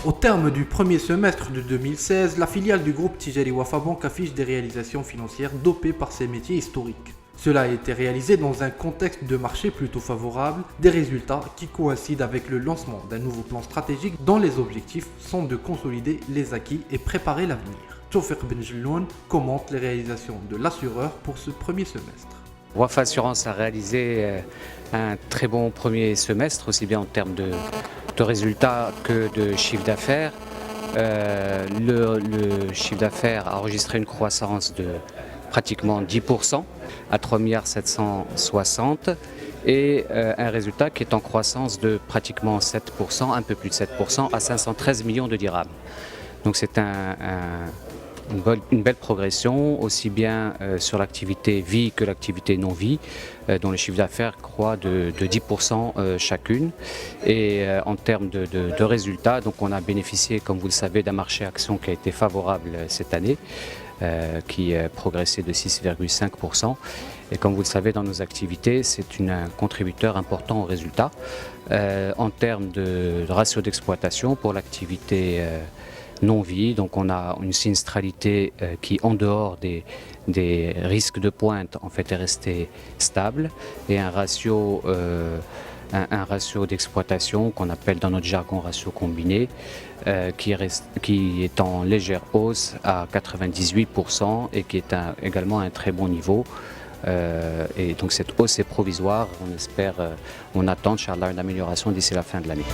Au terme du premier semestre de 2016, la filiale du groupe Tijari Wafa Bank affiche des réalisations financières dopées par ses métiers historiques. Cela a été réalisé dans un contexte de marché plutôt favorable, des résultats qui coïncident avec le lancement d'un nouveau plan stratégique dont les objectifs sont de consolider les acquis et préparer l'avenir. Tawfiq Benjelloun commente les réalisations de l'assureur pour ce premier semestre. Wafa Assurance a réalisé un très bon premier semestre, aussi bien en termes de résultats que de chiffre d'affaires. Le chiffre d'affaires a enregistré une croissance de pratiquement 10% à 3,760 milliards et un résultat qui est en croissance de pratiquement 7%, un peu plus de 7%, à 513 millions de dirhams. Donc c'est une belle progression, aussi bien sur l'activité vie que l'activité non-vie, dont le chiffre d'affaires croît de 10% chacune. Et en termes de résultats, donc on a bénéficié, comme vous le savez, d'un marché action qui a été favorable cette année, qui progressait de 6,5%. Et comme vous le savez, dans nos activités, c'est un contributeur important aux résultats. En termes de ratio d'exploitation pour l'activité non-vie, donc on a une sinistralité qui, en dehors des risques de pointe, en fait, est restée stable, et un ratio d'exploitation qu'on appelle dans notre jargon ratio combiné, qui est en légère hausse à 98% et qui est également à un très bon niveau. Et donc cette hausse est provisoire, on attend, Inch'Allah, une amélioration d'ici la fin de l'année.